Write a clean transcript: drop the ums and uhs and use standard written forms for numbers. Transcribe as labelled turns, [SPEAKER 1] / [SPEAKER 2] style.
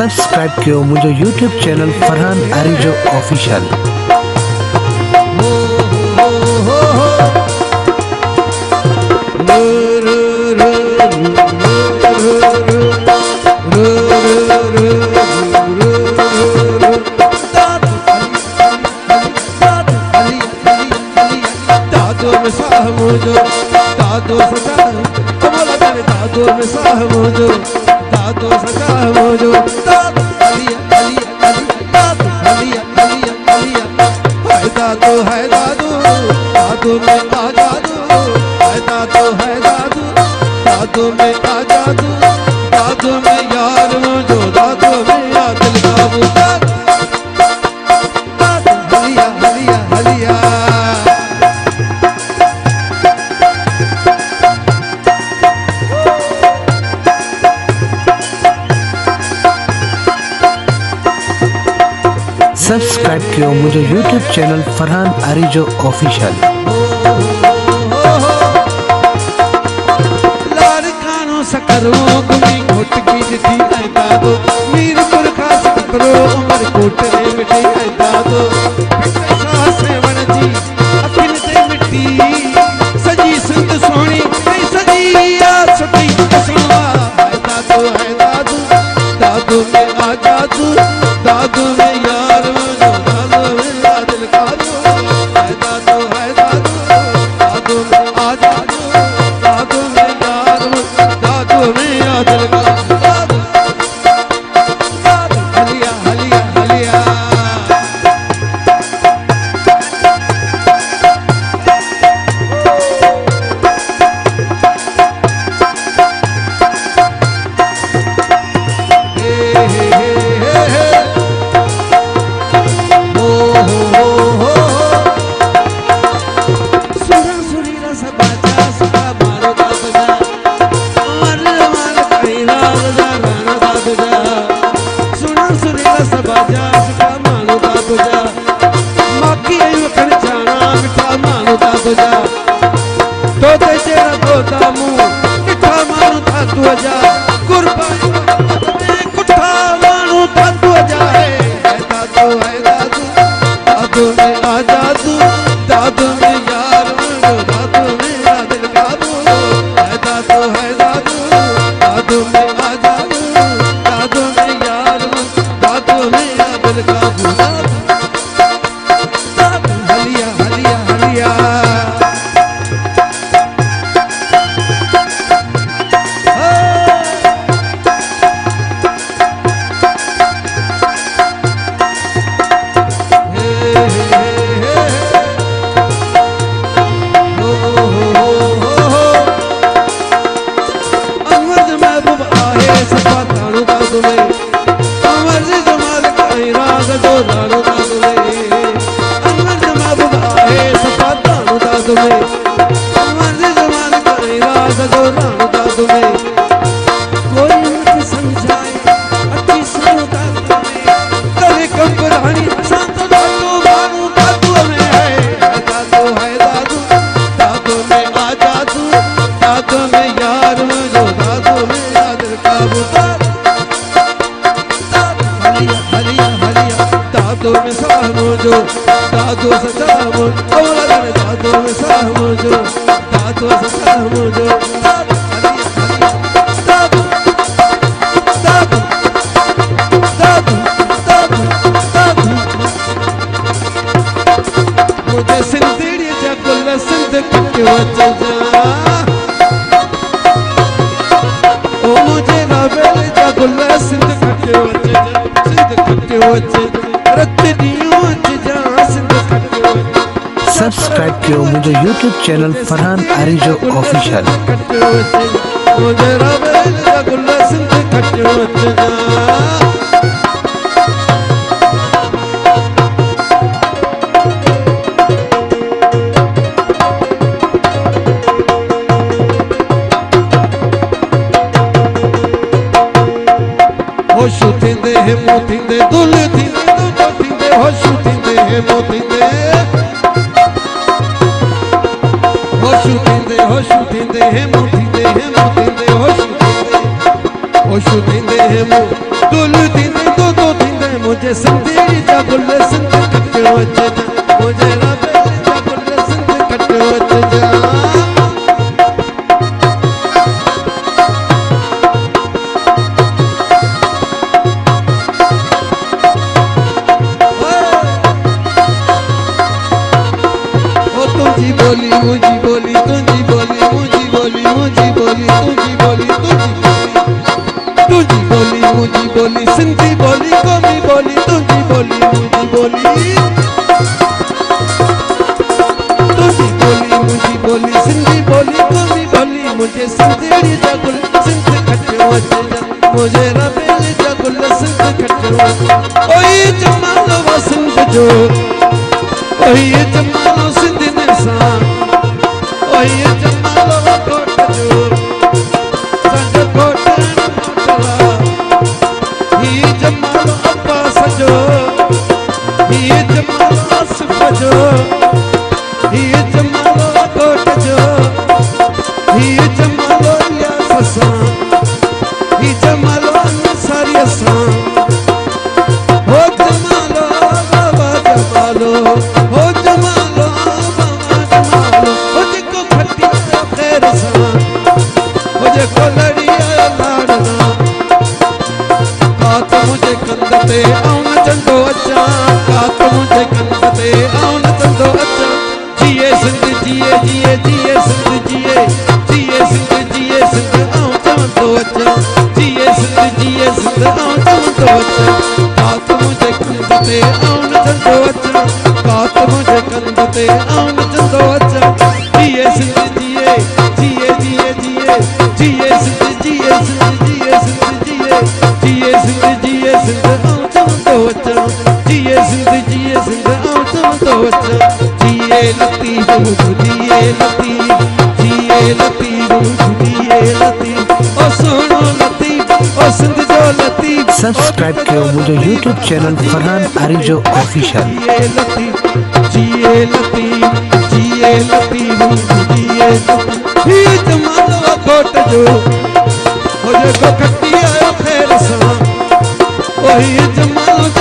[SPEAKER 1] Subscribe करो मुझे YouTube channel Farhan आरिजो official.
[SPEAKER 2] दादो सचा बोला जाने दादो में साहबो दादो सचा मोजो दादो अलिया अलिया दादो अलिया अलिया अलिया हाय दादो दादो में आ जादू हाय दादो दादो में आ जादू दादो में यार मोजो दादो में आ दिल काबू दादो अलिया अलिया अलिया
[SPEAKER 1] सब्सक्राइब करो मुझे यूट्यूब चैनल फरहान आरिजो ऑफिशियल।
[SPEAKER 2] लार खानो सकरो गुनी घोट की दिथी है दादो मीरपुर खास करो उमर कोट रे मिठी है दादो से वणजी अखिल ते मिठी सजी संत सोनी कई सजी आ सती कसवा है दादो दादो में आ जादू दादो में यार दादो में आ दिल काबू है दादो दादो में आ जादू दादो में यार दादो में आ दिल काबू दादो हलिया हलिया हलिया दादो सचा मोजो औला जाने दादो में साह मोजो दादो सचा मोजो दादो दादो दादो दादो दादो दादो मुझे सिंधड़ी जा गुल सिंध कटे वच जा ओ मुझे रावेल जा गुल सिंध कटे वच जा सिंध कटे वच रत दियो जा
[SPEAKER 1] सब्सक्राइब करो मुझे यूट्यूब चैनल फरहान आरिजो ऑफिशियल।
[SPEAKER 2] होश थींदे हेमो थींदे दुल थींदे दुल थींदे होश थींदे हेमो थींदे होश थींदे हेमो थींदे हेमो थींदे होश थींदे ओशु दींदे मु गुल दींदे दो दींदे मुझे संदेरी जा गुल संद कटे वच मुझे रबे जा गुल संद कटे वच जा तुझी बोली मुझी बोली तुझी बोली मुझी बोली मुझी बोली तुझी बोली तुझी बोली मुझी बोली सिंधी बोली कौमी बोली तुझी बोली मुझी बोली तुझी बोली मुझी बोली सिंधी बोली कौमी बोली मुझे सिंधेड़ी जगुल सिंध खटे वच मुझे रबेल जगुल सिंध खटे वच ओए जमालो व सिंध जो ओए जमालो सिंध ओए जमालो कोट जो संग कोट मोटला ही जमालो अब्बा सजो ही जमालो आसिफ जो ही जमालो कोट जो ही जमालो या ससा ही जमालो अंसारी सा हो जमालो बाबा जमालो हो जमालो को लड़ी आया लाड़ना कात मुझे कंदते आउन चंदो अचा कात मुझे कंदते आउन चंदो अचा जिए सिंध जिए जिए जिए सिंध जिए जिए सिंध जिए सिंध आउन चंदो अचा जिए सिंध आउन चंदो अचा कात मुझे कंदते आउन चंदो अचा कात मुझे कंदते आउन चंदो अचा जिए सिंध जिए जिए जिए जिए जिए सिंध जिए सिंध जिए सिंध जिए जिए सिंध जिए सिंध आउं चवंदो अचां जिए सिंध आउं चवंदो अचां जिए लतीफ़ जिए लतीफ़ जिए लतीफ़ जिए लतीफ़ ओ सुनो लतीफ़ ओ सिंध जो लतीफ़
[SPEAKER 1] सब्सक्राइब करो मुझे YouTube चैनल फरहान आरिजो ऑफिशियल
[SPEAKER 2] जिए लतीफ़ जिए लतीफ़ जिए लतीफ़ जिए ही जमालो कोट जो हो जो खट्टी आयो फेर सा ओही जमालो